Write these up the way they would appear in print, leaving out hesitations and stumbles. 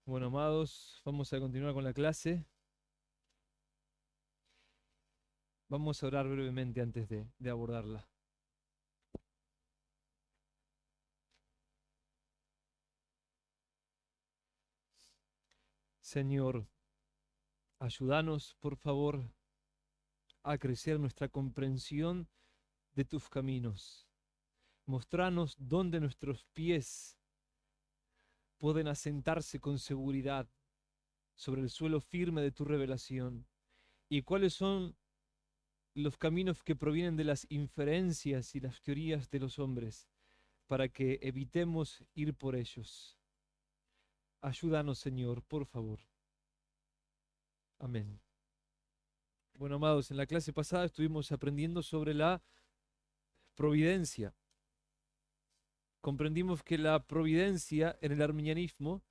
Bueno, amados, vamos a continuar con la clase. Vamos a orar brevemente antes de abordarla. Señor, ayúdanos, por favor, a crecer nuestra comprensión de tus caminos. Mostranos dónde nuestros pies pueden asentarse con seguridad sobre el suelo firme de tu revelación y cuáles son los caminos que provienen de las inferencias y las teorías de los hombres para que evitemos ir por ellos. Ayúdanos, Señor, por favor. Amén. Bueno, amados, en la clase pasada estuvimos aprendiendo sobre la providencia. Comprendimos que la providencia en el arminianismo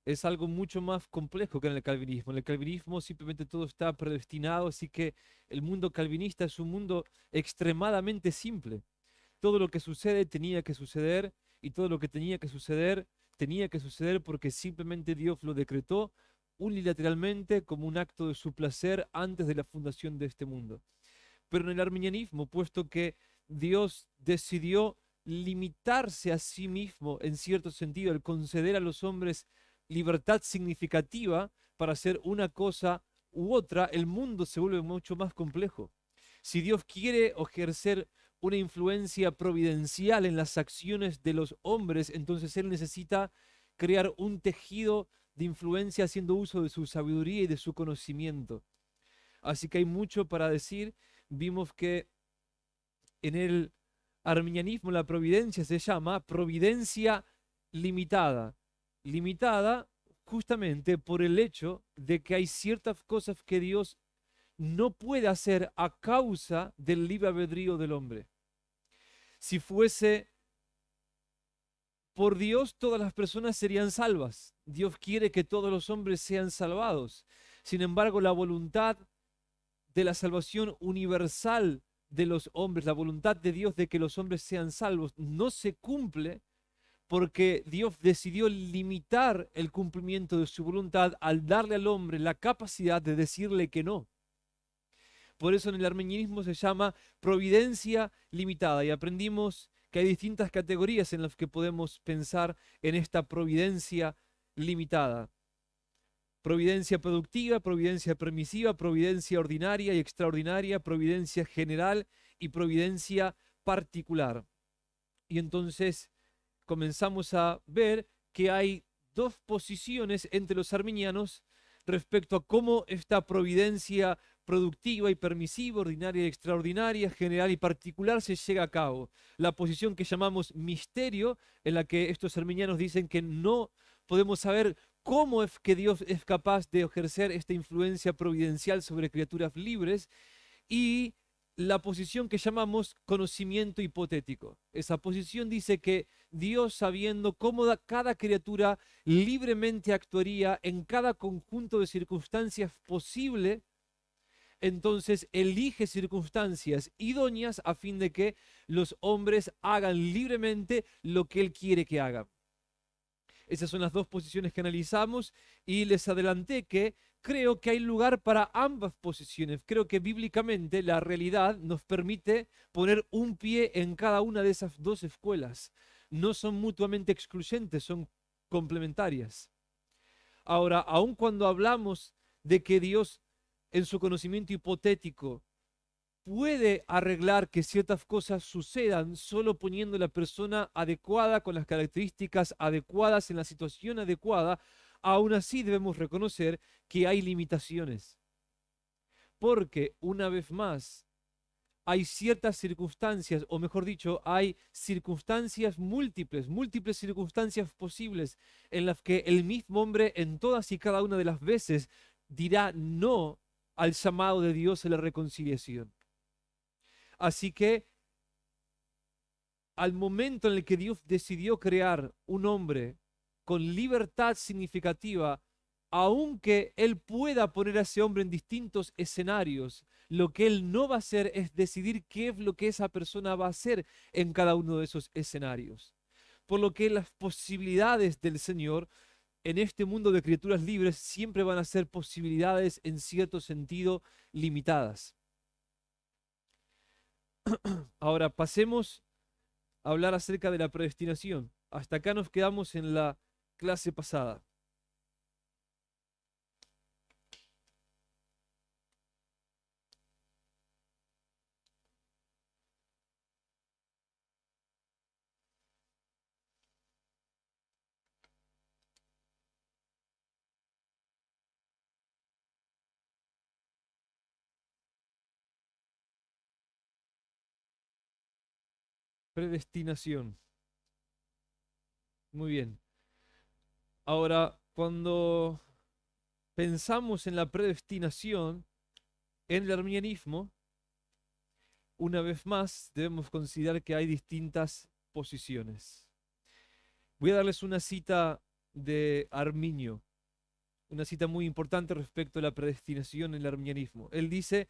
es algo mucho más complejo que en el calvinismo. En el calvinismo simplemente todo está predestinado, así que el mundo calvinista es un mundo extremadamente simple. Todo lo que sucede tenía que suceder y todo lo que tenía que suceder porque simplemente Dios lo decretó unilateralmente como un acto de su placer antes de la fundación de este mundo. Pero en el arminianismo, puesto que Dios decidió limitarse a sí mismo en cierto sentido, el conceder a los hombres libertad significativa para hacer una cosa u otra, el mundo se vuelve mucho más complejo. Si Dios quiere ejercer una influencia providencial en las acciones de los hombres, entonces Él necesita crear un tejido de influencia haciendo uso de su sabiduría y de su conocimiento. Así que hay mucho para decir. Vimos que en el arminianismo la providencia se llama providencia limitada. Limitada justamente por el hecho de que hay ciertas cosas que Dios no puede hacer a causa del libre albedrío del hombre. Si fuese por Dios, todas las personas serían salvas. Dios quiere que todos los hombres sean salvados. Sin embargo, la voluntad de la salvación universal de los hombres, la voluntad de Dios de que los hombres sean salvos, no se cumple porque Dios decidió limitar el cumplimiento de su voluntad al darle al hombre la capacidad de decirle que no. Por eso en el arminianismo se llama providencia limitada y aprendimos que hay distintas categorías en las que podemos pensar en esta providencia limitada. Providencia productiva, providencia permisiva, providencia ordinaria y extraordinaria, providencia general y providencia particular. Y entonces comenzamos a ver que hay dos posiciones entre los arminianos respecto a cómo esta providencia productiva y permisiva, ordinaria y extraordinaria, general y particular se llega a cabo. La posición que llamamos misterio, en la que estos arminianos dicen que no podemos saber cómo es que Dios es capaz de ejercer esta influencia providencial sobre criaturas libres, y la posición que llamamos conocimiento hipotético. Esa posición dice que Dios, sabiendo cómo cada criatura libremente actuaría en cada conjunto de circunstancias posible, entonces elige circunstancias idóneas a fin de que los hombres hagan libremente lo que Él quiere que hagan. Esas son las dos posiciones que analizamos y les adelanté que creo que hay lugar para ambas posiciones. Creo que bíblicamente la realidad nos permite poner un pie en cada una de esas dos escuelas. No son mutuamente excluyentes, son complementarias. Ahora, aun cuando hablamos de que Dios en su conocimiento hipotético puede arreglar que ciertas cosas sucedan solo poniendo la persona adecuada con las características adecuadas en la situación adecuada, aún así debemos reconocer que hay limitaciones. Porque, una vez más, hay ciertas circunstancias, o mejor dicho, hay circunstancias múltiples, múltiples circunstancias posibles en las que el mismo hombre en todas y cada una de las veces dirá no al llamado de Dios a la reconciliación. Así que al momento en el que Dios decidió crear un hombre con libertad significativa, aunque Él pueda poner a ese hombre en distintos escenarios, lo que Él no va a hacer es decidir qué es lo que esa persona va a hacer en cada uno de esos escenarios. Por lo que las posibilidades del Señor en este mundo de criaturas libres siempre van a ser posibilidades en cierto sentido limitadas. Ahora pasemos a hablar acerca de la predestinación. Hasta acá nos quedamos en la clase pasada. Predestinación. Muy bien. Ahora, cuando pensamos en la predestinación, en el arminianismo, una vez más debemos considerar que hay distintas posiciones. Voy a darles una cita de Arminio, una cita muy importante respecto a la predestinación en el arminianismo. Él dice,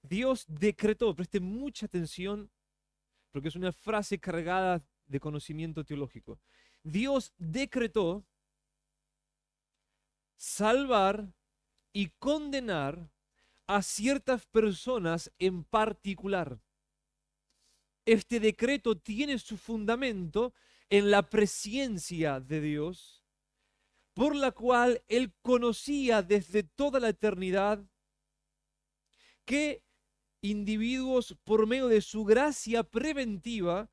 Dios decretó, preste mucha atención porque es una frase cargada de conocimiento teológico. Dios decretó salvar y condenar a ciertas personas en particular. Este decreto tiene su fundamento en la presciencia de Dios, por la cual Él conocía desde toda la eternidad que individuos por medio de su gracia preventiva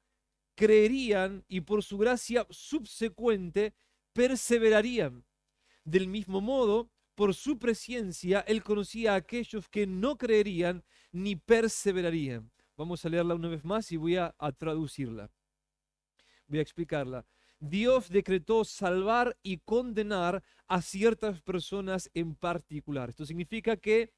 creerían y por su gracia subsecuente perseverarían. Del mismo modo, por su presciencia, Él conocía a aquellos que no creerían ni perseverarían. Vamos a leerla una vez más y voy a traducirla. Voy a explicarla. Dios decretó salvar y condenar a ciertas personas en particular. Esto significa que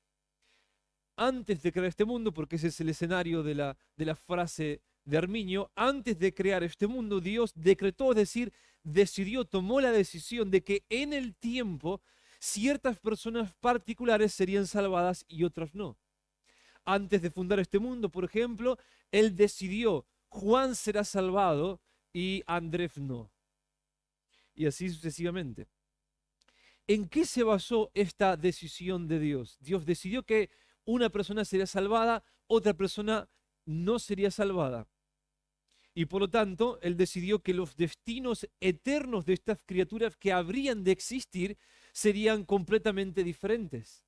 antes de crear este mundo, porque ese es el escenario de la frase de Arminio, antes de crear este mundo, Dios decretó, es decir, decidió, tomó la decisión de que en el tiempo ciertas personas particulares serían salvadas y otras no. Antes de fundar este mundo, por ejemplo, Él decidió, Juan será salvado y Andrés no. Y así sucesivamente. ¿En qué se basó esta decisión de Dios? Dios decidió que una persona sería salvada, otra persona no sería salvada. Y por lo tanto, Él decidió que los destinos eternos de estas criaturas que habrían de existir serían completamente diferentes.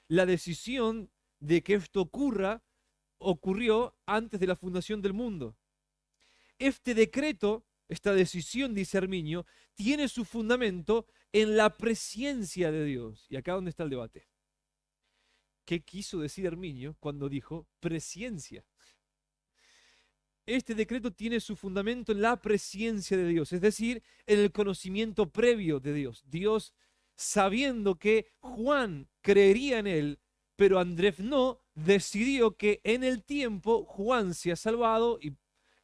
La decisión de que esto ocurrió antes de la fundación del mundo. Este decreto, esta decisión, dice Arminio, tiene su fundamento en la presciencia de Dios. Y acá donde está el debate. ¿Qué quiso decir Arminio cuando dijo presciencia? Este decreto tiene su fundamento en la presciencia de Dios, es decir, en el conocimiento previo de Dios. Dios, sabiendo que Juan creería en él, pero Andrés no, decidió que en el tiempo Juan sea salvado y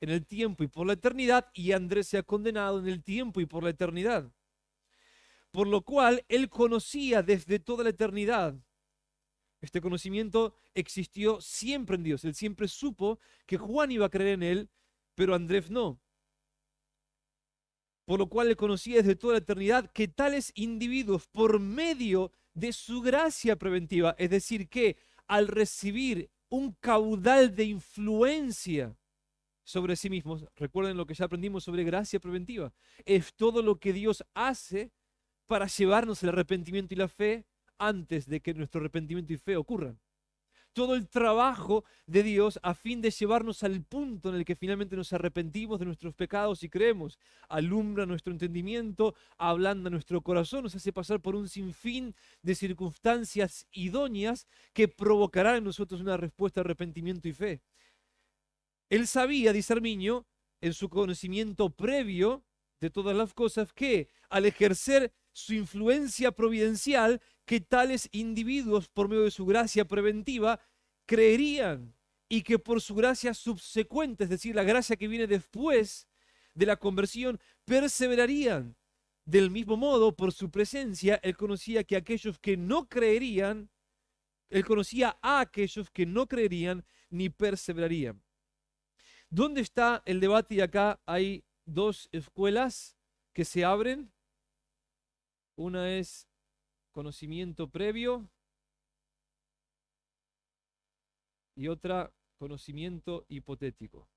en el tiempo y por la eternidad, y Andrés sea condenado en el tiempo y por la eternidad. Por lo cual él conocía desde toda la eternidad. Este conocimiento existió siempre en Dios. Él siempre supo que Juan iba a creer en él, pero Andrés no. Por lo cual él conocía desde toda la eternidad que tales individuos, por medio de su gracia preventiva, es decir, que al recibir un caudal de influencia sobre sí mismos, recuerden lo que ya aprendimos sobre gracia preventiva, es todo lo que Dios hace para llevarnos el arrepentimiento y la fe antes de que nuestro arrepentimiento y fe ocurran. Todo el trabajo de Dios a fin de llevarnos al punto en el que finalmente nos arrepentimos de nuestros pecados y creemos. Alumbra nuestro entendimiento, ablanda nuestro corazón, nos hace pasar por un sinfín de circunstancias idóneas que provocarán en nosotros una respuesta de arrepentimiento y fe. Él sabía, dice Arminio, en su conocimiento previo de todas las cosas, que al ejercer su influencia providencial, que tales individuos, por medio de su gracia preventiva, creerían y que por su gracia subsecuente, es decir, la gracia que viene después de la conversión, perseverarían. Del mismo modo, por su presencia, él conocía que aquellos que no creerían, él conocía a aquellos que no creerían ni perseverarían. ¿Dónde está el debate? Y acá hay dos escuelas que se abren. Una es conocimiento previo y otra conocimiento hipotético.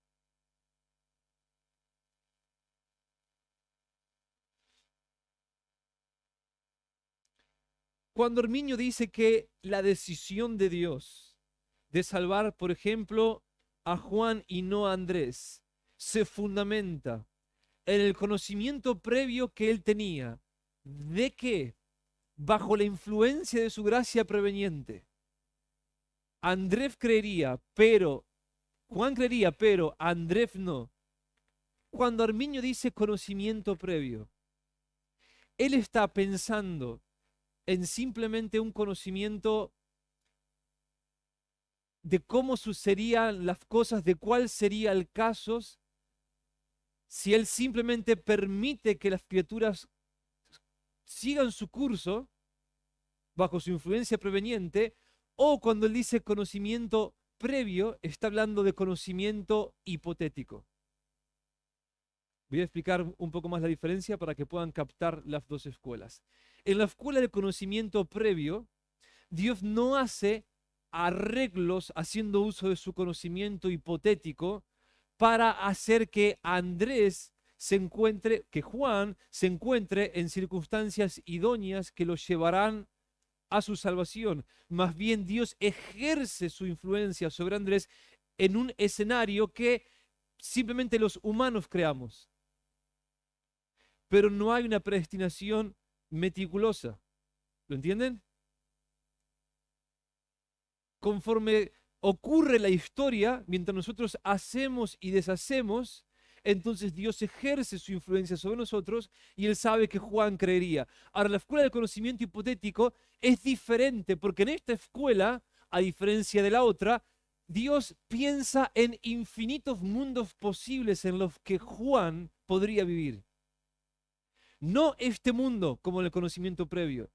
Cuando Herminio dice que la decisión de Dios de salvar, por ejemplo, a Juan y no a Andrés, se fundamenta en el conocimiento previo que él tenía de que, bajo la influencia de su gracia preveniente, Andrés creería, pero Juan creería, pero Andrés no. Cuando Arminio dice conocimiento previo, él está pensando en simplemente un conocimiento de cómo sucederían las cosas, de cuál sería el caso si él simplemente permite que las criaturas sigan su curso bajo su influencia preveniente, o cuando él dice conocimiento previo, está hablando de conocimiento hipotético. Voy a explicar un poco más la diferencia para que puedan captar las dos escuelas. En la escuela del conocimiento previo, Dios no hace arreglos haciendo uso de su conocimiento hipotético para hacer que Andrés se encuentre, que Juan se encuentre en circunstancias idóneas que lo llevarán a su salvación. Más bien Dios ejerce su influencia sobre Andrés en un escenario que simplemente los humanos creamos. Pero no hay una predestinación meticulosa. ¿Lo entienden? Conforme ocurre la historia, mientras nosotros hacemos y deshacemos, entonces Dios ejerce su influencia sobre nosotros y Él sabe que Juan creería. Ahora, la escuela del conocimiento hipotético es diferente porque en esta escuela, a diferencia de la otra, Dios piensa en infinitos mundos posibles en los que Juan podría vivir. No este mundo como en el conocimiento previo.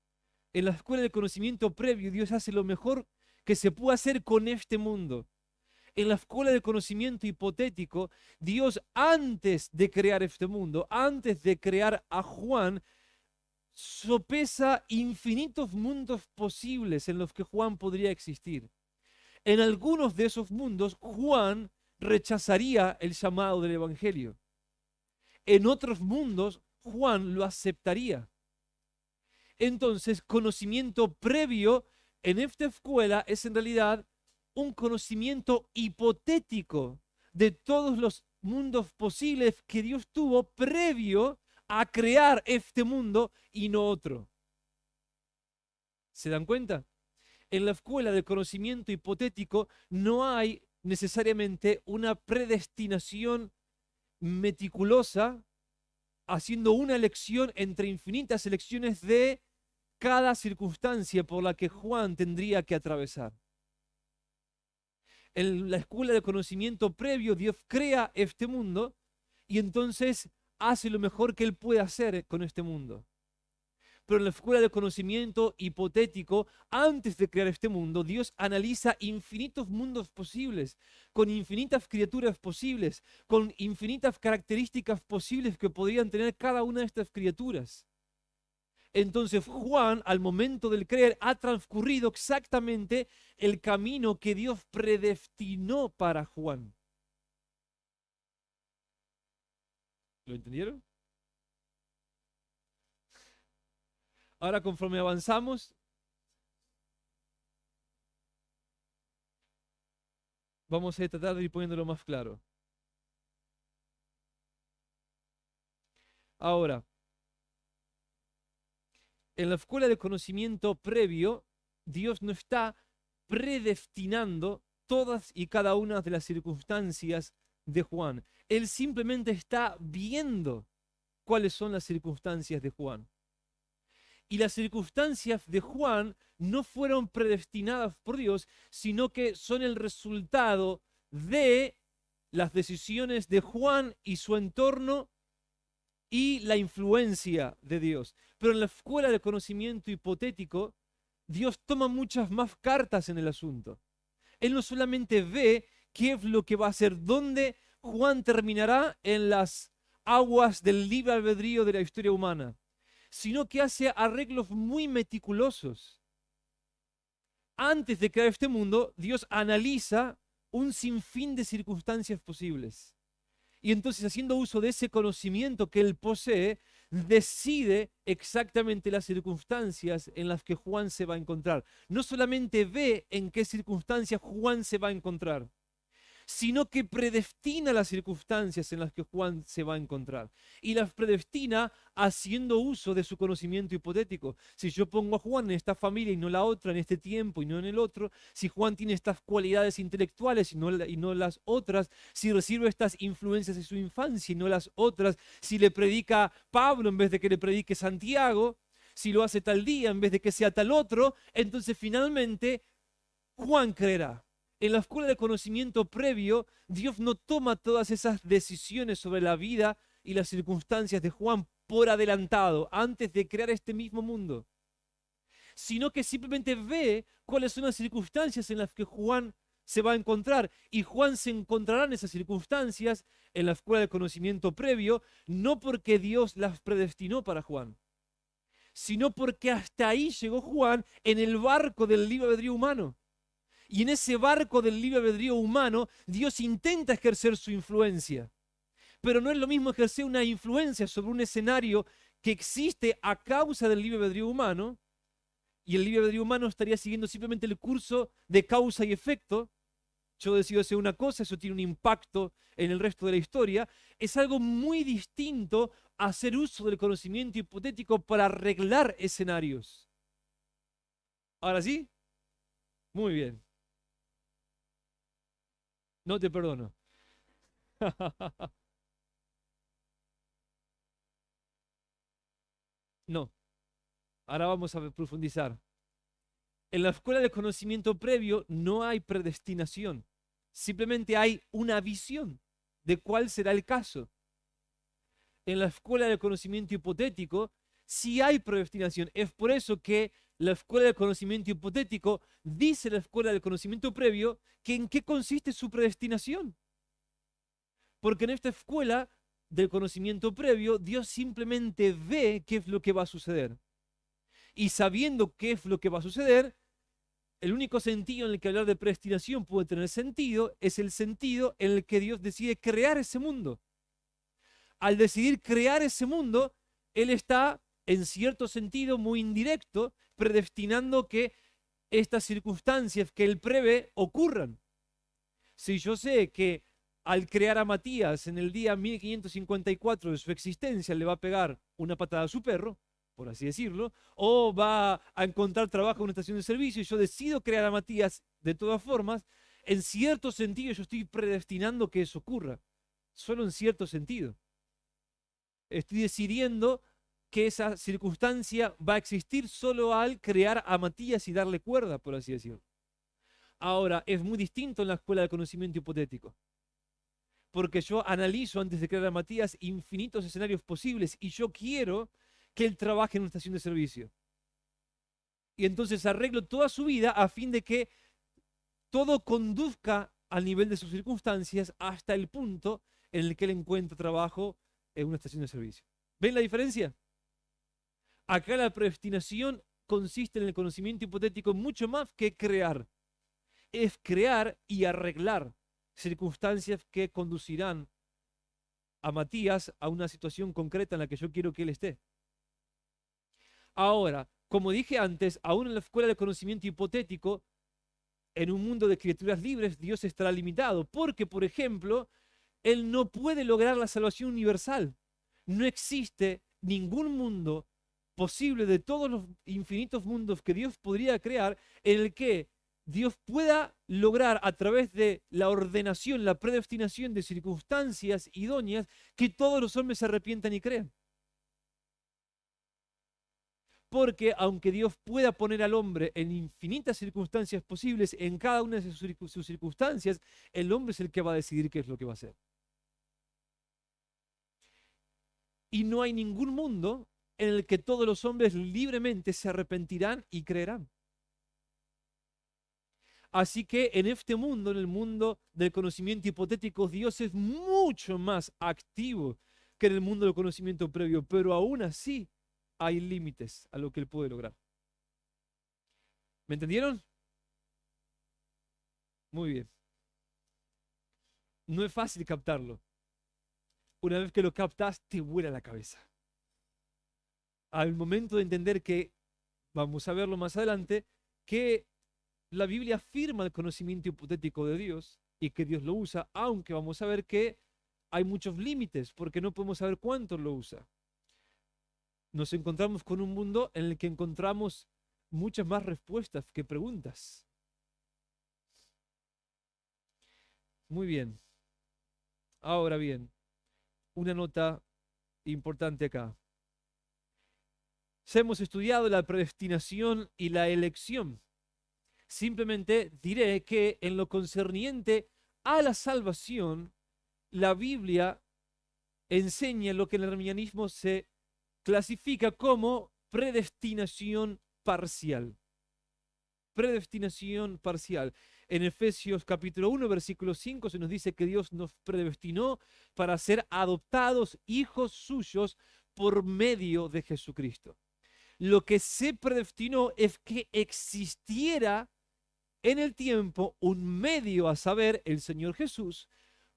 En la escuela del conocimiento previo, Dios hace lo mejor que se puede hacer con este mundo. En la escuela del conocimiento hipotético, Dios antes de crear este mundo, antes de crear a Juan, sopesa infinitos mundos posibles en los que Juan podría existir. En algunos de esos mundos, Juan rechazaría el llamado del Evangelio. En otros mundos, Juan lo aceptaría. Entonces, conocimiento previo en esta escuela es en realidad un conocimiento hipotético de todos los mundos posibles que Dios tuvo previo a crear este mundo y no otro. ¿Se dan cuenta? En la escuela de conocimiento hipotético no hay necesariamente una predestinación meticulosa haciendo una elección entre infinitas elecciones de cada circunstancia por la que Juan tendría que atravesar. En la escuela de conocimiento previo, Dios crea este mundo y entonces hace lo mejor que Él puede hacer con este mundo. Pero en la escuela de conocimiento hipotético, antes de crear este mundo, Dios analiza infinitos mundos posibles, con infinitas criaturas posibles, con infinitas características posibles que podrían tener cada una de estas criaturas. Entonces Juan, al momento del creer, ha transcurrido exactamente el camino que Dios predestinó para Juan. ¿Lo entendieron? Ahora, conforme avanzamos, vamos a tratar de ir poniéndolo más claro. Ahora, en la escuela de conocimiento previo, Dios no está predestinando todas y cada una de las circunstancias de Juan. Él simplemente está viendo cuáles son las circunstancias de Juan. Y las circunstancias de Juan no fueron predestinadas por Dios, sino que son el resultado de las decisiones de Juan y su entorno y la influencia de Dios. Pero en la escuela de conocimiento hipotético, Dios toma muchas más cartas en el asunto. Él no solamente ve qué es lo que va a hacer, dónde Juan terminará en las aguas del libre albedrío de la historia humana, sino que hace arreglos muy meticulosos. Antes de crear este mundo, Dios analiza un sinfín de circunstancias posibles. Y entonces, haciendo uso de ese conocimiento que él posee, decide exactamente las circunstancias en las que Juan se va a encontrar. No solamente ve en qué circunstancias Juan se va a encontrar, sino que predestina las circunstancias en las que Juan se va a encontrar. Y las predestina haciendo uso de su conocimiento hipotético. Si yo pongo a Juan en esta familia y no la otra, en este tiempo y no en el otro, si Juan tiene estas cualidades intelectuales y no las otras, si recibe estas influencias de su infancia y no las otras, si le predica Pablo en vez de que le predique Santiago, si lo hace tal día en vez de que sea tal otro, entonces finalmente Juan creerá. En la escuela de conocimiento previo, Dios no toma todas esas decisiones sobre la vida y las circunstancias de Juan por adelantado, antes de crear este mismo mundo, sino que simplemente ve cuáles son las circunstancias en las que Juan se va a encontrar, y Juan se encontrará en esas circunstancias en la escuela de conocimiento previo, no porque Dios las predestinó para Juan, sino porque hasta ahí llegó Juan en el barco del libre albedrío humano. Y en ese barco del libre albedrío humano, Dios intenta ejercer su influencia. Pero no es lo mismo ejercer una influencia sobre un escenario que existe a causa del libre albedrío humano, y el libre albedrío humano estaría siguiendo simplemente el curso de causa y efecto. Yo decido hacer una cosa, eso tiene un impacto en el resto de la historia. Es algo muy distinto a hacer uso del conocimiento hipotético para arreglar escenarios. ¿Ahora sí? Muy bien. No te perdono. No, ahora vamos a profundizar. En la escuela del conocimiento previo no hay predestinación, simplemente hay una visión de cuál será el caso. En la escuela del conocimiento hipotético sí hay predestinación. Es por eso que la escuela del conocimiento hipotético dice la escuela del conocimiento previo que en qué consiste su predestinación. Porque en esta escuela del conocimiento previo, Dios simplemente ve qué es lo que va a suceder. Y sabiendo qué es lo que va a suceder, el único sentido en el que hablar de predestinación puede tener sentido es el sentido en el que Dios decide crear ese mundo. Al decidir crear ese mundo, Él está, en cierto sentido muy indirecto, predestinando que estas circunstancias que Él prevé ocurran. Si yo sé que al crear a Matías en el día 1554 de su existencia le va a pegar una patada a su perro, por así decirlo, o va a encontrar trabajo en una estación de servicio y yo decido crear a Matías de todas formas, en cierto sentido yo estoy predestinando que eso ocurra, solo en cierto sentido. Estoy decidiendo que esa circunstancia va a existir solo al crear a Matías y darle cuerda, por así decirlo. Ahora, es muy distinto en la escuela de conocimiento hipotético, porque yo analizo antes de crear a Matías infinitos escenarios posibles y yo quiero que él trabaje en una estación de servicio. Y entonces arreglo toda su vida a fin de que todo conduzca al nivel de sus circunstancias hasta el punto en el que él encuentra trabajo en una estación de servicio. ¿Ven la diferencia? Acá la predestinación consiste en el conocimiento hipotético mucho más que crear. Es crear y arreglar circunstancias que conducirán a Matías a una situación concreta en la que yo quiero que él esté. Ahora, como dije antes, aún en la escuela de conocimiento hipotético, en un mundo de criaturas libres, Dios estará limitado, porque, por ejemplo, Él no puede lograr la salvación universal. No existe ningún mundo posible de todos los infinitos mundos que Dios podría crear en el que Dios pueda lograr a través de la ordenación, la predestinación de circunstancias idóneas, que todos los hombres se arrepientan y crean. Porque aunque Dios pueda poner al hombre en infinitas circunstancias posibles, en cada una de sus circunstancias, el hombre es el que va a decidir qué es lo que va a hacer. Y no hay ningún mundo en el que todos los hombres libremente se arrepentirán y creerán. Así que en este mundo, en el mundo del conocimiento hipotético, Dios es mucho más activo que en el mundo del conocimiento previo, pero aún así hay límites a lo que Él puede lograr. ¿Me entendieron? Muy bien. No es fácil captarlo. Una vez que lo captas, te vuela la cabeza. Al momento de entender que, vamos a verlo más adelante, que la Biblia afirma el conocimiento hipotético de Dios y que Dios lo usa, aunque vamos a ver que hay muchos límites porque no podemos saber cuánto lo usa. Nos encontramos con un mundo en el que encontramos muchas más respuestas que preguntas. Muy bien. Ahora bien, una nota importante acá. Ya hemos estudiado la predestinación y la elección. Simplemente diré que en lo concerniente a la salvación, la Biblia enseña lo que en el arminianismo se clasifica como predestinación parcial. Predestinación parcial. En Efesios capítulo 1, versículo 5 se nos dice que Dios nos predestinó para ser adoptados hijos suyos por medio de Jesucristo. Lo que se predestinó es que existiera en el tiempo un medio, a saber, el Señor Jesús,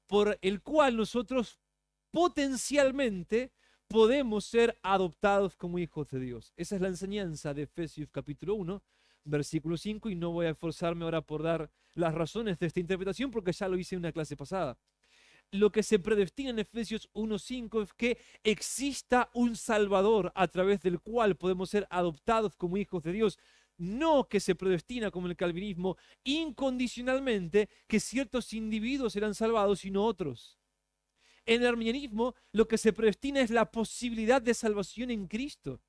por el cual nosotros potencialmente podemos ser adoptados como hijos de Dios. Esa es la enseñanza de Efesios capítulo 1, versículo 5, y no voy a esforzarme ahora por dar las razones de esta interpretación porque ya lo hice en una clase pasada. Lo que se predestina en Efesios 1:5 es que exista un Salvador a través del cual podemos ser adoptados como hijos de Dios. No que se predestina, como el calvinismo, incondicionalmente que ciertos individuos serán salvados y no otros. En el arminianismo, lo que se predestina es la posibilidad de salvación en Cristo.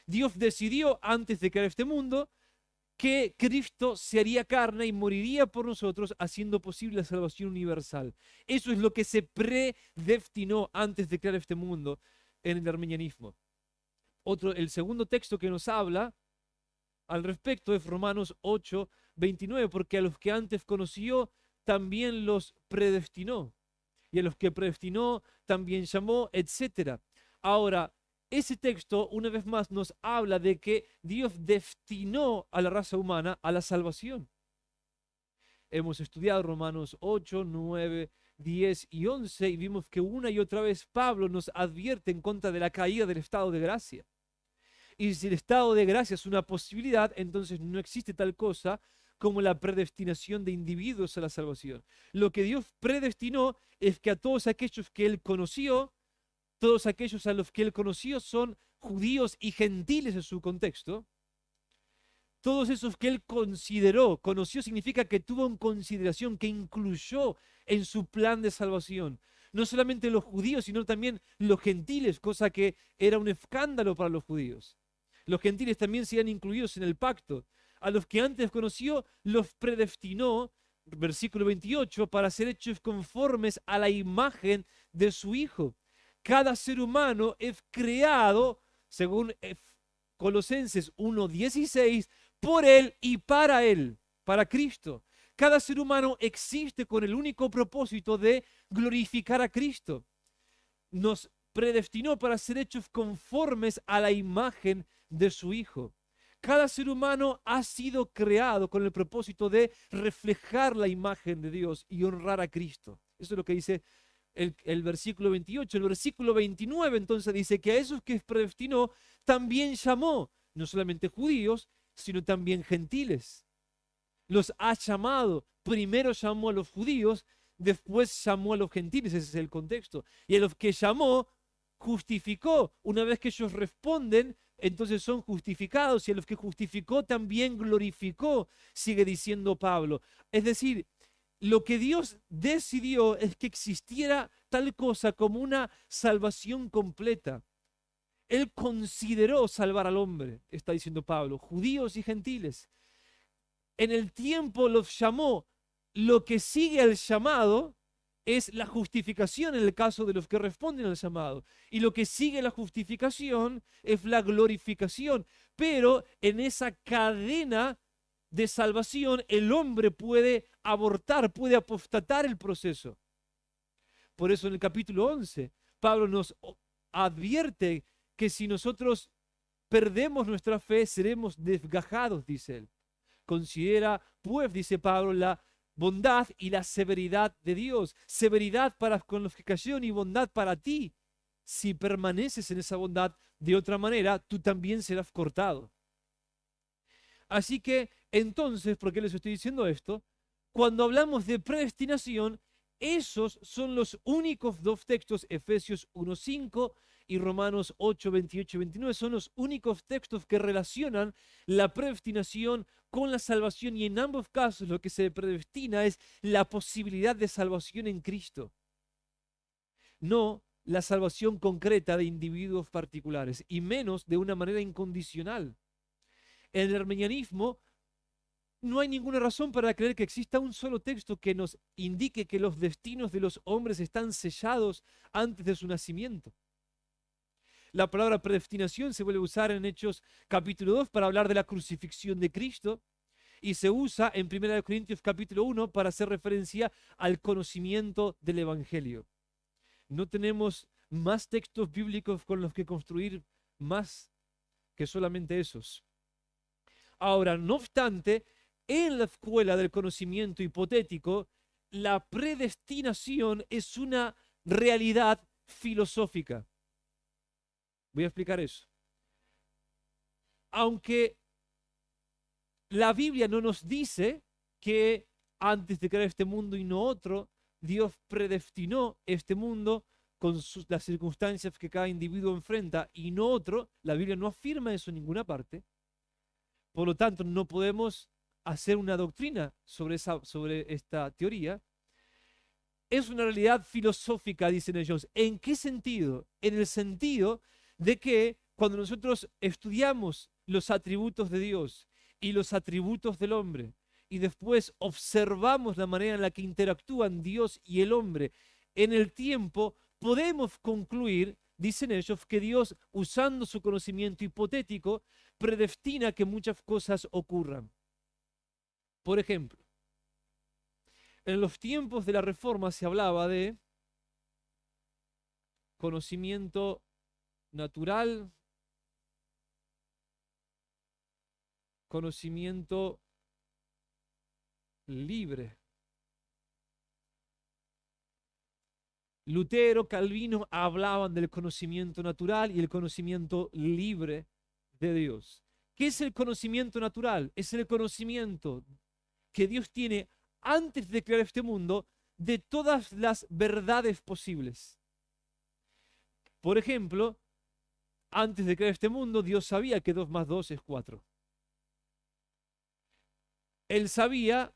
Dios decidió antes de crear este mundo que Cristo se haría carne y moriría por nosotros, haciendo posible la salvación universal. Eso es lo que se predestinó antes de crear este mundo en el arminianismo. El segundo texto que nos habla al respecto es Romanos 8:29, porque a los que antes conoció también los predestinó, y a los que predestinó también llamó, etc. Ahora, ese texto, una vez más, nos habla de que Dios destinó a la raza humana a la salvación. Hemos estudiado Romanos 8, 9, 10 y 11 y vimos que una y otra vez Pablo nos advierte en contra de la caída del estado de gracia. Y si el estado de gracia es una posibilidad, entonces no existe tal cosa como la predestinación de individuos a la salvación. Lo que Dios predestinó es que a todos aquellos que Él conoció, todos aquellos a los que Él conoció son judíos y gentiles en su contexto. Todos esos que Él consideró, conoció significa que tuvo en consideración, que incluyó en su plan de salvación. No solamente los judíos, sino también los gentiles, cosa que era un escándalo para los judíos. Los gentiles también serían incluidos en el pacto. A los que antes conoció, los predestinó, versículo 28, para ser hechos conformes a la imagen de su Hijo. Cada ser humano es creado, según Colosenses 1:16, por Él y para Él, para Cristo. Cada ser humano existe con el único propósito de glorificar a Cristo. Nos predestinó para ser hechos conformes a la imagen de su Hijo. Cada ser humano ha sido creado con el propósito de reflejar la imagen de Dios y honrar a Cristo. Eso es lo que dice el versículo 28. El versículo 29 entonces dice que a esos que predestinó también llamó, no solamente judíos, sino también gentiles. Los ha llamado. Primero llamó a los judíos, después llamó a los gentiles, ese es el contexto. Y a los que llamó, justificó. Una vez que ellos responden, entonces son justificados, y a los que justificó también glorificó, sigue diciendo Pablo. Es decir, lo que Dios decidió es que existiera tal cosa como una salvación completa. Él consideró salvar al hombre, está diciendo Pablo, judíos y gentiles. En el tiempo los llamó. Lo que sigue al llamado es la justificación en el caso de los que responden al llamado. Y lo que sigue la justificación es la glorificación. Pero en esa cadena de salvación el hombre puede abortar, puede apostatar el proceso. Por eso en el capítulo 11 Pablo nos advierte que si nosotros perdemos nuestra fe, seremos desgajados, dice él. Considera, pues, dice Pablo, la bondad y la severidad de Dios. Severidad para con los que cayeron y bondad para ti. Si permaneces en esa bondad, de otra manera, tú también serás cortado. Así que, entonces, ¿por qué les estoy diciendo esto? Cuando hablamos de predestinación, esos son los únicos dos textos, Efesios 1:5 y Romanos 8:28 y 29, son los únicos textos que relacionan la predestinación con la salvación, y en ambos casos lo que se predestina es la posibilidad de salvación en Cristo, no la salvación concreta de individuos particulares, y menos de una manera incondicional. En el arminianismo no hay ninguna razón para creer que exista un solo texto que nos indique que los destinos de los hombres están sellados antes de su nacimiento. La palabra predestinación se vuelve a usar en Hechos capítulo 2 para hablar de la crucifixión de Cristo, y se usa en 1 Corintios capítulo 1 para hacer referencia al conocimiento del Evangelio. No tenemos más textos bíblicos con los que construir más que solamente esos. Ahora, no obstante, en la escuela del conocimiento hipotético, la predestinación es una realidad filosófica. Voy a explicar eso. Aunque la Biblia no nos dice que antes de crear este mundo y no otro, Dios predestinó este mundo con las circunstancias que cada individuo enfrenta y no otro, la Biblia no afirma eso en ninguna parte. Por lo tanto, no podemos hacer una doctrina sobre esta teoría. Es una realidad filosófica, dicen ellos. ¿En qué sentido? En el sentido de que cuando nosotros estudiamos los atributos de Dios y los atributos del hombre, y después observamos la manera en la que interactúan Dios y el hombre en el tiempo, podemos concluir, dicen ellos, que Dios, usando su conocimiento hipotético, predestina que muchas cosas ocurran. Por ejemplo, en los tiempos de la Reforma se hablaba de conocimiento natural, conocimiento libre. Lutero, Calvino hablaban del conocimiento natural y el conocimiento libre de Dios. ¿Qué es el conocimiento natural? Es el conocimiento que Dios tiene antes de crear este mundo de todas las verdades posibles. Por ejemplo, antes de crear este mundo, Dios sabía que 2 más 2 es 4. Él sabía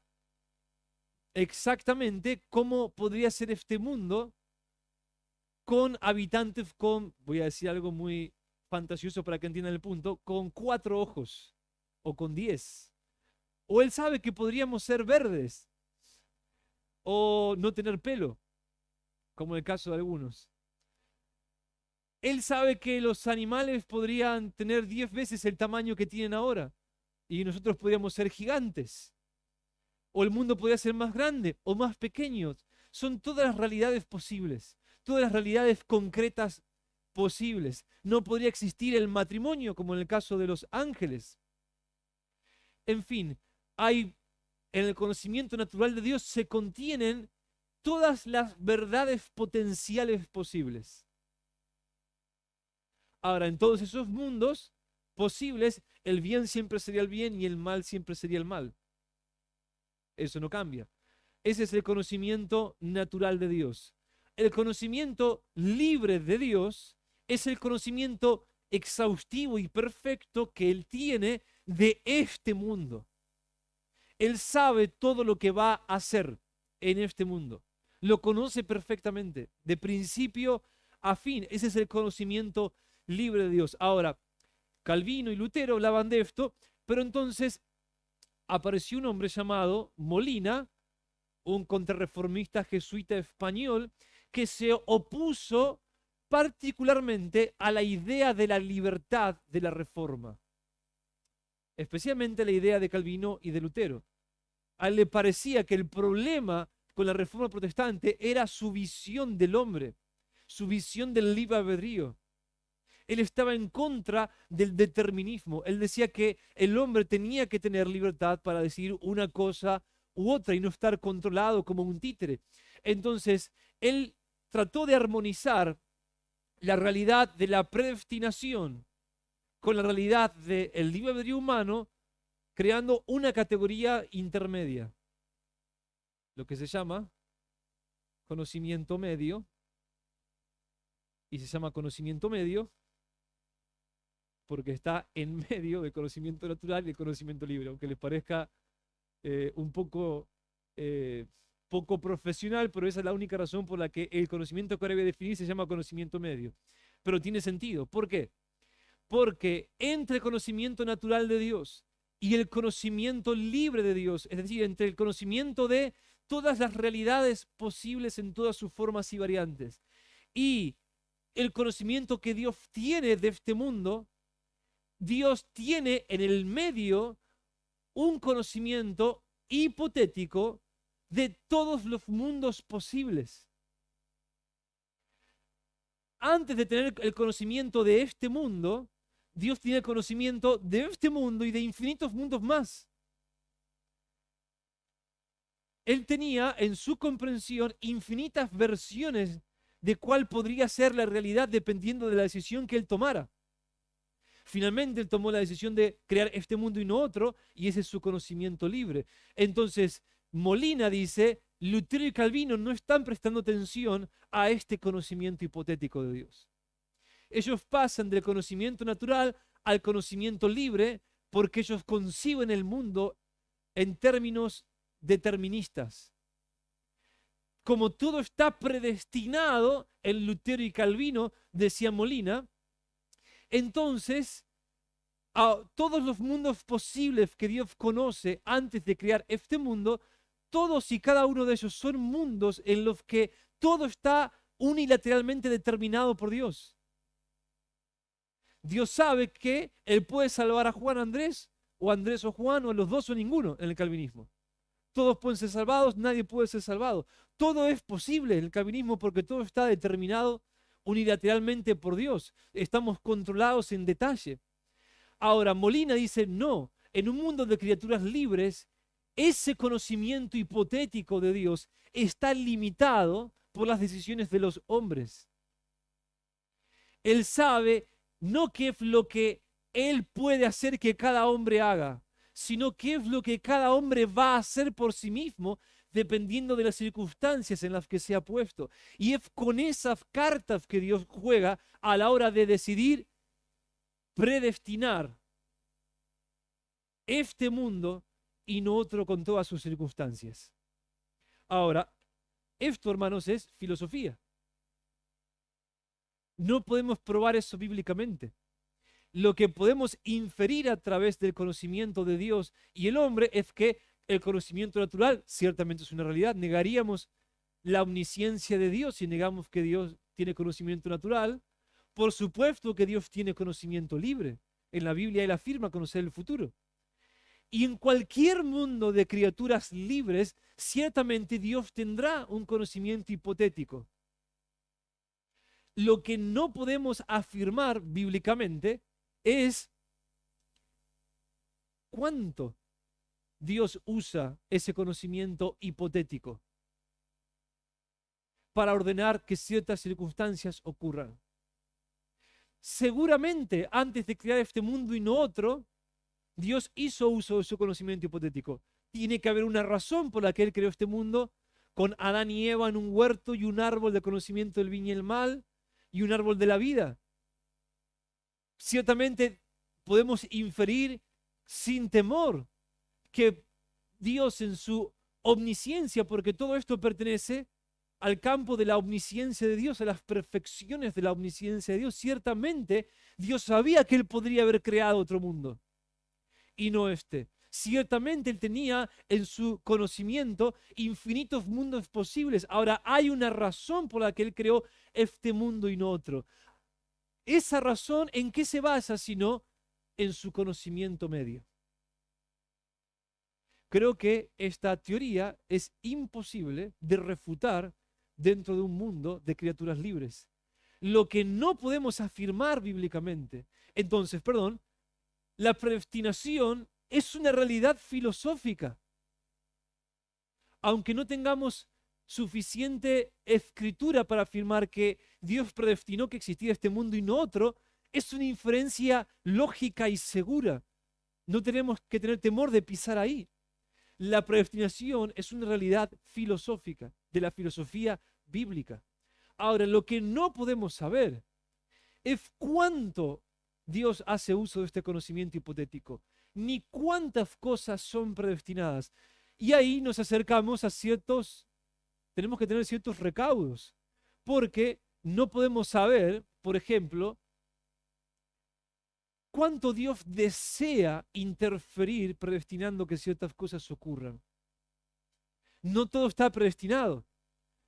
exactamente cómo podría ser este mundo con habitantes con, voy a decir algo muy fantasioso para que entiendan el punto, con 4 ojos o con 10. O él sabe que podríamos ser verdes o no tener pelo, como en el caso de algunos. Él sabe que los animales podrían tener 10 veces el tamaño que tienen ahora y nosotros podríamos ser gigantes. O el mundo podría ser más grande o más pequeño. Son todas las realidades posibles, todas las realidades concretas posibles. No podría existir el matrimonio como en el caso de los ángeles. En fin, en el conocimiento natural de Dios se contienen todas las verdades potenciales posibles. Ahora, en todos esos mundos posibles, el bien siempre sería el bien y el mal siempre sería el mal. Eso no cambia. Ese es el conocimiento natural de Dios. El conocimiento libre de Dios es el conocimiento exhaustivo y perfecto que Él tiene de este mundo. Él sabe todo lo que va a hacer en este mundo. Lo conoce perfectamente, de principio a fin. Ese es el conocimiento libre de Dios. Ahora, Calvino y Lutero hablaban de esto, pero entonces apareció un hombre llamado Molina, un contrarreformista jesuita español, que se opuso particularmente a la idea de la libertad de la reforma, especialmente la idea de Calvino y de Lutero. A él le parecía que el problema con la reforma protestante era su visión del hombre, su visión del libre albedrío. Él estaba en contra del determinismo. Él decía que el hombre tenía que tener libertad para decir una cosa u otra y no estar controlado como un títere. Entonces, él trató de armonizar la realidad de la predestinación con la realidad del libre albedrío humano, creando una categoría intermedia, lo que se llama conocimiento medio, y se llama conocimiento medio porque está en medio del conocimiento natural y el conocimiento libre, aunque les parezca un poco profesional, pero esa es la única razón por la que el conocimiento que ahora voy a definir se llama conocimiento medio. Pero tiene sentido. ¿Por qué? Porque entre el conocimiento natural de Dios y el conocimiento libre de Dios, es decir, entre el conocimiento de todas las realidades posibles en todas sus formas y variantes, y el conocimiento que Dios tiene de este mundo, Dios tiene en el medio un conocimiento hipotético de todos los mundos posibles. Antes de tener el conocimiento de este mundo, Dios tiene el conocimiento de este mundo y de infinitos mundos más. Él tenía en su comprensión infinitas versiones de cuál podría ser la realidad dependiendo de la decisión que él tomara. Finalmente él tomó la decisión de crear este mundo y no otro, y ese es su conocimiento libre. Entonces, Molina dice, Lutero y Calvino no están prestando atención a este conocimiento hipotético de Dios. Ellos pasan del conocimiento natural al conocimiento libre porque ellos conciben el mundo en términos deterministas. Como todo está predestinado en Lutero y Calvino, decía Molina, entonces a todos los mundos posibles que Dios conoce antes de crear este mundo, todos y cada uno de ellos son mundos en los que todo está unilateralmente determinado por Dios. Dios sabe que Él puede salvar a Juan Andrés, o Andrés o Juan, o a los dos o ninguno en el calvinismo. Todos pueden ser salvados, nadie puede ser salvado. Todo es posible en el calvinismo porque todo está determinado unilateralmente por Dios. Estamos controlados en detalle. Ahora, Molina dice, no, en un mundo de criaturas libres, ese conocimiento hipotético de Dios está limitado por las decisiones de los hombres. Él sabe no qué es lo que Él puede hacer que cada hombre haga, sino qué es lo que cada hombre va a hacer por sí mismo dependiendo de las circunstancias en las que se ha puesto. Y es con esas cartas que Dios juega a la hora de decidir predestinar este mundo y no otro con todas sus circunstancias. Ahora, esto, hermanos, es filosofía. No podemos probar eso bíblicamente. Lo que podemos inferir a través del conocimiento de Dios y el hombre es que el conocimiento natural ciertamente es una realidad. Negaríamos la omnisciencia de Dios si negamos que Dios tiene conocimiento natural. Por supuesto que Dios tiene conocimiento libre. En la Biblia Él afirma conocer el futuro. Y en cualquier mundo de criaturas libres, ciertamente Dios tendrá un conocimiento hipotético. Lo que no podemos afirmar bíblicamente es cuánto Dios usa ese conocimiento hipotético para ordenar que ciertas circunstancias ocurran. Seguramente antes de crear este mundo y no otro, Dios hizo uso de su conocimiento hipotético. Tiene que haber una razón por la que Él creó este mundo con Adán y Eva en un huerto y un árbol de conocimiento del bien y el mal y un árbol de la vida. Ciertamente podemos inferir sin temor que Dios en su omnisciencia, porque todo esto pertenece al campo de la omnisciencia de Dios, a las perfecciones de la omnisciencia de Dios, ciertamente Dios sabía que Él podría haber creado otro mundo y no este. Ciertamente Él tenía en su conocimiento infinitos mundos posibles. Ahora hay una razón por la que Él creó este mundo y no otro. Esa razón, ¿en qué se basa sino en su conocimiento medio? Creo que esta teoría es imposible de refutar dentro de un mundo de criaturas libres. lo que no podemos afirmar bíblicamente. Entonces, perdón, la predestinación es una realidad filosófica. Aunque no tengamos suficiente escritura para afirmar que Dios predestinó que existiera este mundo y no otro, es una inferencia lógica y segura. No tenemos que tener temor de pisar ahí. La predestinación es una realidad filosófica, de la filosofía bíblica. Ahora, lo que no podemos saber es cuánto Dios hace uso de este conocimiento hipotético, ni cuántas cosas son predestinadas. Y ahí nos acercamos a tenemos que tener ciertos recaudos, porque no podemos saber, por ejemplo, cuánto Dios desea interferir predestinando que ciertas cosas ocurran. No todo está predestinado.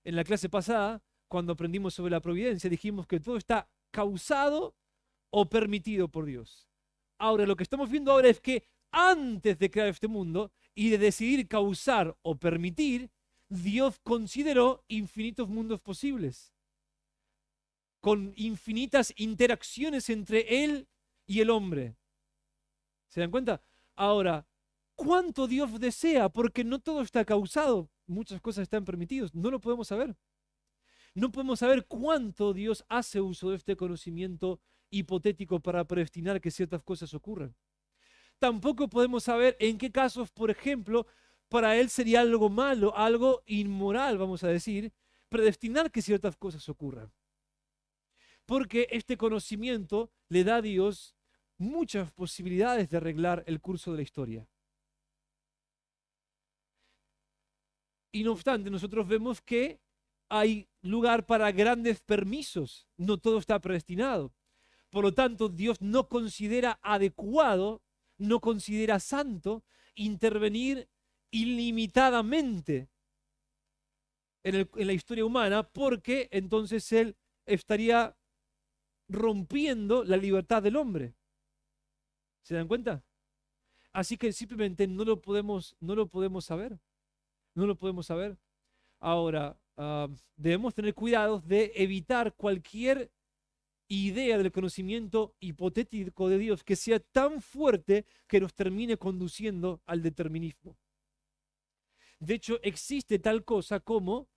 En la clase pasada, cuando aprendimos sobre la providencia, dijimos que todo está causado o permitido por Dios. Ahora, lo que estamos viendo ahora es que antes de crear este mundo y de decidir causar o permitir, Dios consideró infinitos mundos posibles, con infinitas interacciones entre Él y el hombre. ¿Se dan cuenta? Ahora, ¿cuánto Dios desea? Porque no todo está causado, muchas cosas están permitidas, no lo podemos saber. No podemos saber cuánto Dios hace uso de este conocimiento hipotético para predestinar que ciertas cosas ocurran. Tampoco podemos saber en qué casos, por ejemplo, para Él sería algo malo, algo inmoral, vamos a decir, predestinar que ciertas cosas ocurran. Porque este conocimiento le da a Dios muchas posibilidades de arreglar el curso de la historia. Y no obstante, nosotros vemos que hay lugar para grandes permisos, no todo está predestinado. Por lo tanto, Dios no considera adecuado, no considera santo intervenir ilimitadamente en la historia humana, porque entonces Él estaría rompiendo la libertad del hombre. ¿Se dan cuenta? Así que simplemente no lo podemos saber. No lo podemos saber. Ahora, debemos tener cuidado de evitar cualquier idea del conocimiento hipotético de Dios que sea tan fuerte que nos termine conduciendo al determinismo. De hecho, existe tal cosa como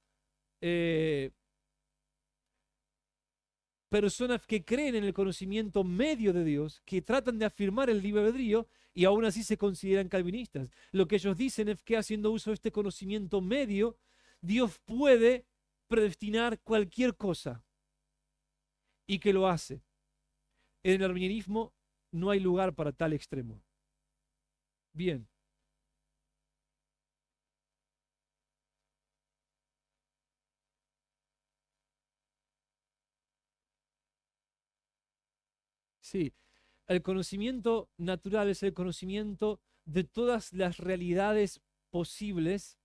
personas que creen en el conocimiento medio de Dios, que tratan de afirmar el libre albedrío y aún así se consideran calvinistas. Lo que ellos dicen es que haciendo uso de este conocimiento medio, Dios puede predestinar cualquier cosa y que lo hace. En el arminianismo no hay lugar para tal extremo. Bien. Sí, el conocimiento natural es el conocimiento de todas las realidades posibles,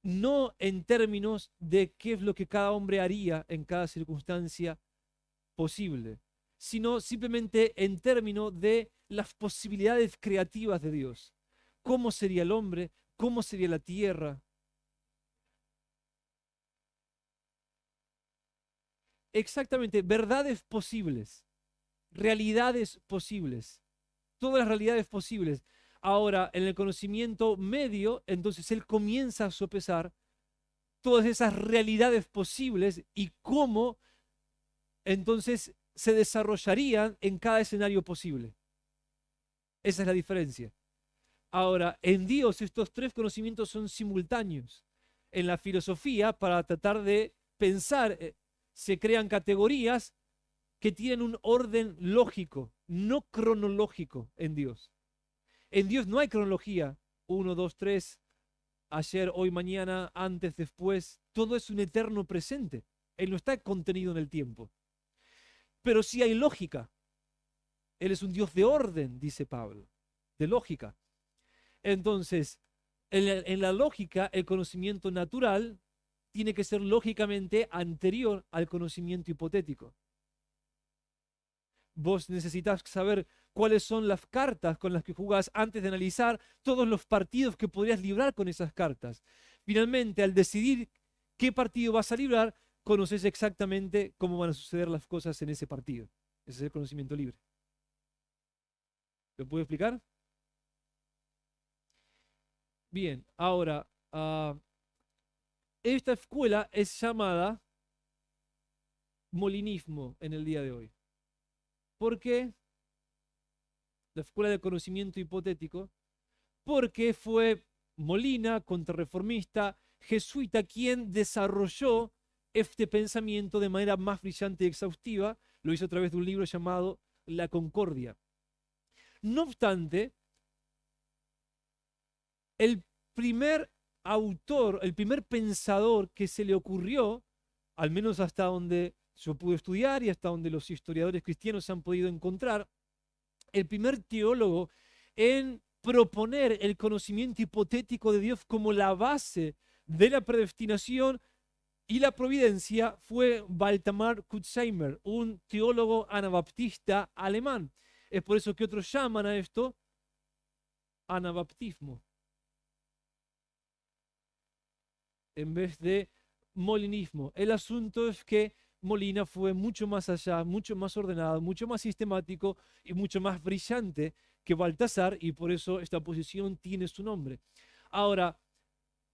no en términos de qué es lo que cada hombre haría en cada circunstancia posible, sino simplemente en términos de las posibilidades creativas de Dios. ¿Cómo sería el hombre? ¿Cómo sería la tierra? Exactamente, verdades posibles, realidades posibles, todas las realidades posibles. Ahora, en el conocimiento medio, entonces él comienza a sopesar todas esas realidades posibles y cómo entonces se desarrollarían en cada escenario posible. Esa es la diferencia. Ahora, en Dios estos tres conocimientos son simultáneos. En la filosofía, para tratar de pensar, se crean categorías que tienen un orden lógico, no cronológico en Dios. En Dios no hay cronología, 1, 2, 3, ayer, hoy, mañana, antes, después. Todo es un eterno presente. Él no está contenido en el tiempo. Pero sí hay lógica. Él es un Dios de orden, dice Pablo, de lógica. Entonces, en la lógica, el conocimiento natural tiene que ser lógicamente anterior al conocimiento hipotético. Vos necesitas saber cuáles son las cartas con las que jugás antes de analizar todos los partidos que podrías librar con esas cartas. Finalmente, al decidir qué partido vas a librar, conoces exactamente cómo van a suceder las cosas en ese partido. Ese es el conocimiento libre. ¿Lo puedo explicar? Bien, ahora, esta escuela es llamada molinismo en el día de hoy. ¿Por qué? La escuela de conocimiento hipotético. Porque fue Molina, contrarreformista, jesuita, quien desarrolló este pensamiento de manera más brillante y exhaustiva. Lo hizo a través de un libro llamado La Concordia. No obstante, el primer autor, el primer pensador que se le ocurrió, al menos hasta donde yo pude estudiar y hasta donde los historiadores cristianos han podido encontrar, el primer teólogo en proponer el conocimiento hipotético de Dios como la base de la predestinación y la providencia fue Waldemar Kutzheimer, un teólogo anabaptista alemán. Es por eso que otros llaman a esto anabaptismo en vez de molinismo. El asunto es que Molina fue mucho más allá, mucho más ordenado, mucho más sistemático y mucho más brillante que Baltasar, y por eso esta posición tiene su nombre. Ahora,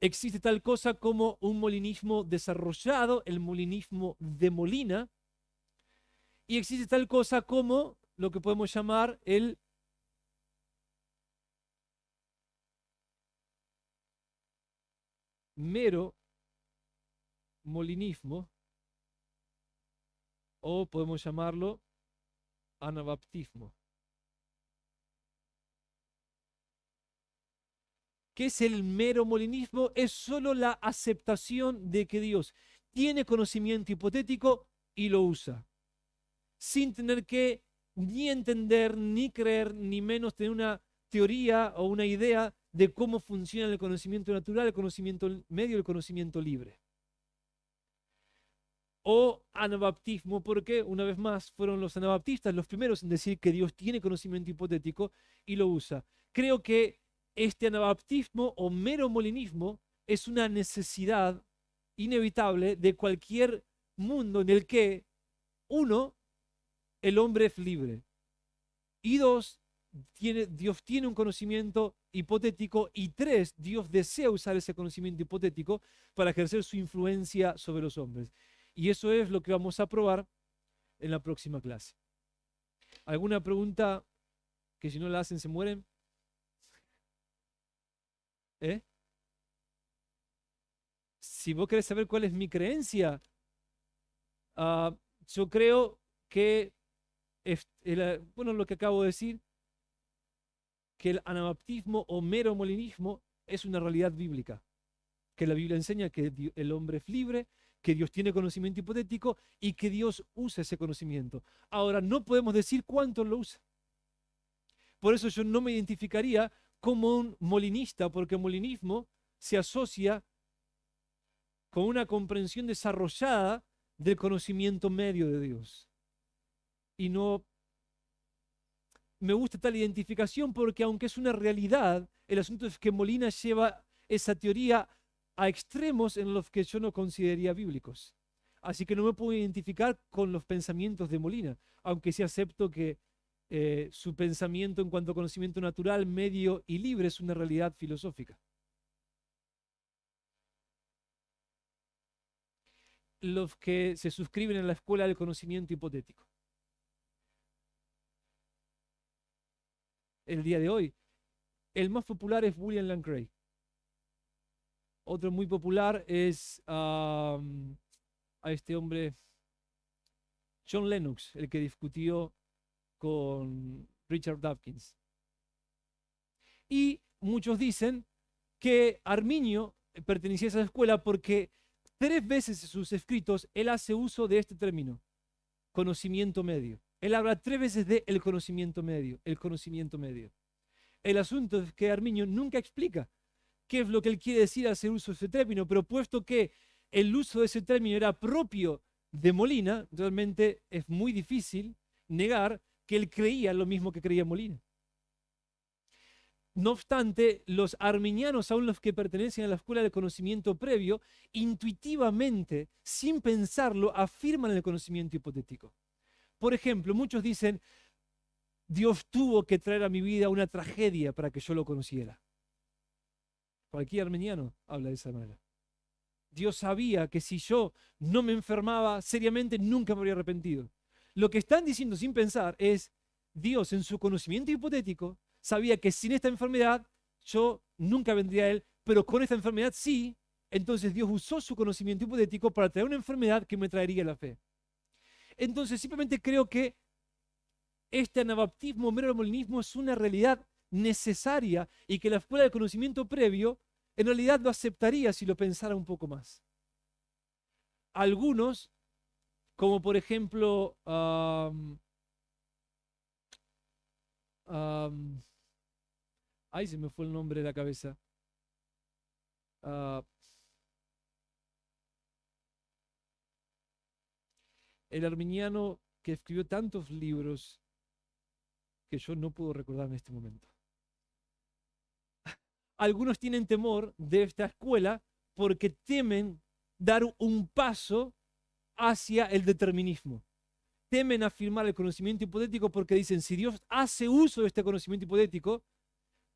existe tal cosa como un molinismo desarrollado, el molinismo de Molina, y existe tal cosa como lo que podemos llamar el mero molinismo, o podemos llamarlo anabaptismo. ¿Qué es el mero molinismo? Es solo la aceptación de que Dios tiene conocimiento hipotético y lo usa, sin tener que ni entender, ni creer, ni menos tener una teoría o una idea de cómo funciona el conocimiento natural, el conocimiento medio, el conocimiento libre. O anabaptismo, porque una vez más fueron los anabaptistas los primeros en decir que Dios tiene conocimiento hipotético y lo usa. Creo que este anabaptismo o mero molinismo es una necesidad inevitable de cualquier mundo en el que, uno, el hombre es libre, y dos, Dios tiene un conocimiento hipotético, y tres, Dios desea usar ese conocimiento hipotético para ejercer su influencia sobre los hombres. Y eso es lo que vamos a probar en la próxima clase. ¿Alguna pregunta que si no la hacen se mueren? ¿Eh? Si vos querés saber cuál es mi creencia, yo creo que, bueno, lo que acabo de decir, que el anabaptismo o mero molinismo es una realidad bíblica, que la Biblia enseña que el hombre es libre, que Dios tiene conocimiento hipotético y que Dios usa ese conocimiento. Ahora, no podemos decir cuánto lo usa. Por eso yo no me identificaría como un molinista, porque el molinismo se asocia con una comprensión desarrollada del conocimiento medio de Dios. Y no me gusta tal identificación porque, aunque es una realidad, el asunto es que Molina lleva esa teoría a extremos en los que yo no consideraría bíblicos. Así que no me puedo identificar con los pensamientos de Molina, aunque sí acepto que su pensamiento en cuanto a conocimiento natural, medio y libre es una realidad filosófica. Los que se suscriben a la escuela del conocimiento hipotético. El día de hoy, el más popular es William Lane Craig. Otro muy popular es a este hombre, John Lennox, el que discutió con Richard Dawkins. Y muchos dicen que Arminio pertenecía a esa escuela porque 3 veces en sus escritos él hace uso de este término, conocimiento medio. Él habla 3 veces de el conocimiento medio, el conocimiento medio. El asunto es que Arminio nunca explica qué es lo que él quiere decir al hacer uso de ese término, pero puesto que el uso de ese término era propio de Molina, realmente es muy difícil negar que él creía lo mismo que creía Molina. No obstante, los arminianos, aún los que pertenecen a la escuela del conocimiento previo, intuitivamente, sin pensarlo, afirman el conocimiento hipotético. Por ejemplo, muchos dicen, Dios tuvo que traer a mi vida una tragedia para que yo lo conociera. Cualquier arminiano habla de esa manera. Dios sabía que si yo no me enfermaba seriamente, nunca me habría arrepentido. Lo que están diciendo sin pensar es, Dios en su conocimiento hipotético sabía que sin esta enfermedad yo nunca vendría a Él, pero con esta enfermedad sí. Entonces Dios usó su conocimiento hipotético para traer una enfermedad que me traería la fe. Entonces simplemente creo que este anabaptismo, mero-molinismo es una realidad necesaria y que la escuela del conocimiento previo en realidad lo aceptaría si lo pensara un poco más. Algunos, como por ejemplo, ay, se me fue el nombre de la cabeza. Ah, el arminiano que escribió tantos libros que yo no puedo recordar en este momento. Algunos tienen temor de esta escuela porque temen dar un paso hacia el determinismo. Temen afirmar el conocimiento hipotético porque dicen, si Dios hace uso de este conocimiento hipotético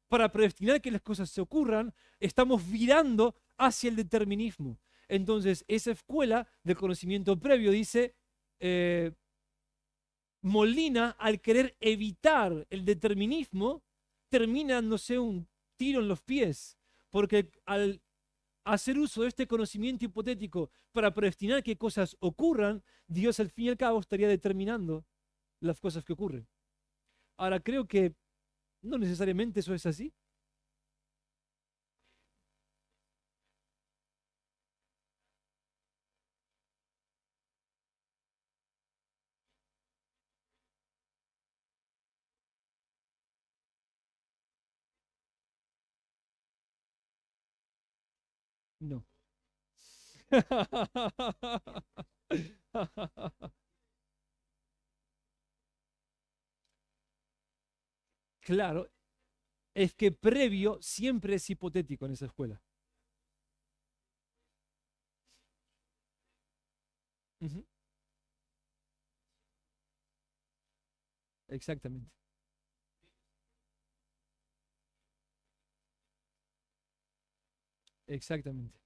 para predestinar que las cosas se ocurran, estamos virando hacia el determinismo. Entonces, esa escuela del conocimiento previo dice, Molina, al querer evitar el determinismo, termina dándose un tiro en los pies, porque al hacer uso de este conocimiento hipotético para predestinar que cosas ocurran, Dios al fin y al cabo estaría determinando las cosas que ocurren. Ahora, creo que no necesariamente eso es así. No. Claro, es que previo siempre es hipotético en esa escuela. Ujú. Exactamente, exactamente,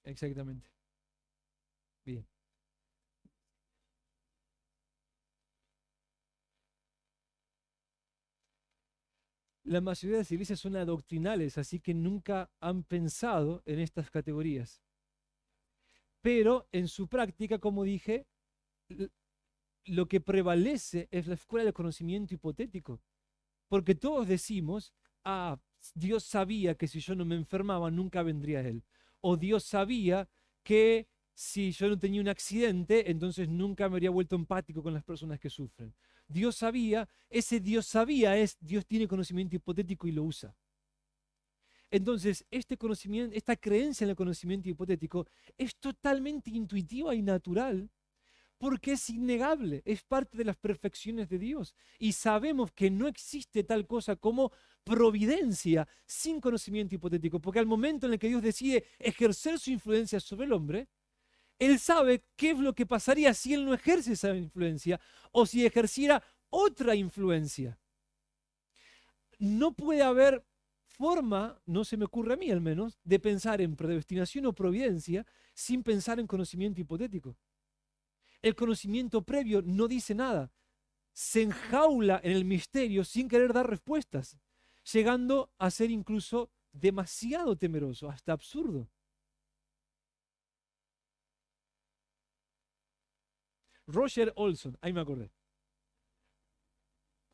exactamente. Bien. La mayoría de las iglesias son adoctrinales, así que nunca han pensado en estas categorías. Pero en su práctica, como dije, lo que prevalece es la escuela del conocimiento hipotético. Porque todos decimos, ah, Dios sabía que si yo no me enfermaba nunca vendría a Él. O Dios sabía que si yo no tenía un accidente, entonces nunca me habría vuelto empático con las personas que sufren. Dios sabía, ese Dios sabía es, Dios tiene conocimiento hipotético y lo usa. Entonces, este conocimiento, esta creencia en el conocimiento hipotético es totalmente intuitiva y natural porque es innegable, es parte de las perfecciones de Dios. Y sabemos que no existe tal cosa como providencia sin conocimiento hipotético, porque al momento en el que Dios decide ejercer su influencia sobre el hombre, Él sabe qué es lo que pasaría si Él no ejerce esa influencia o si ejerciera otra influencia. No puede haber forma, no se me ocurre a mí al menos, de pensar en predestinación o providencia sin pensar en conocimiento hipotético. El conocimiento previo no dice nada, se enjaula en el misterio sin querer dar respuestas, llegando a ser incluso demasiado temeroso, hasta absurdo. Roger Olson, ahí me acordé.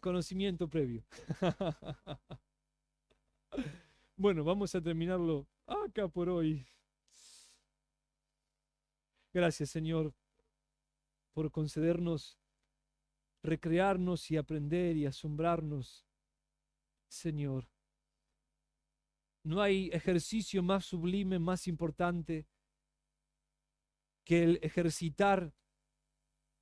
Conocimiento previo. Bueno, vamos a terminarlo acá por hoy. Gracias, Señor, por concedernos recrearnos y aprender y asombrarnos, Señor. No hay ejercicio más sublime, más importante que el ejercitar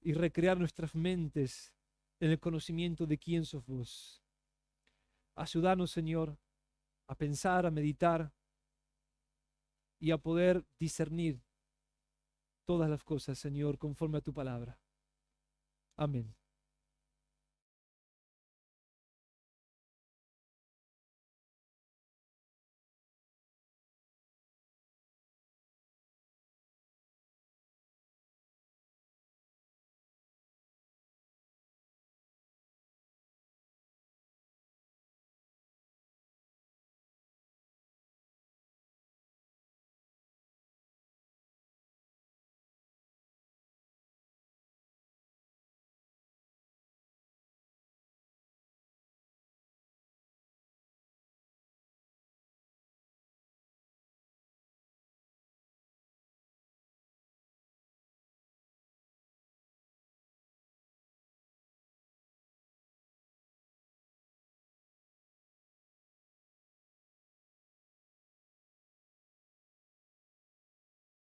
y recrear nuestras mentes en el conocimiento de quién sos vos. Ayúdanos, Señor, a pensar, a meditar y a poder discernir todas las cosas, Señor, conforme a tu palabra. Amén.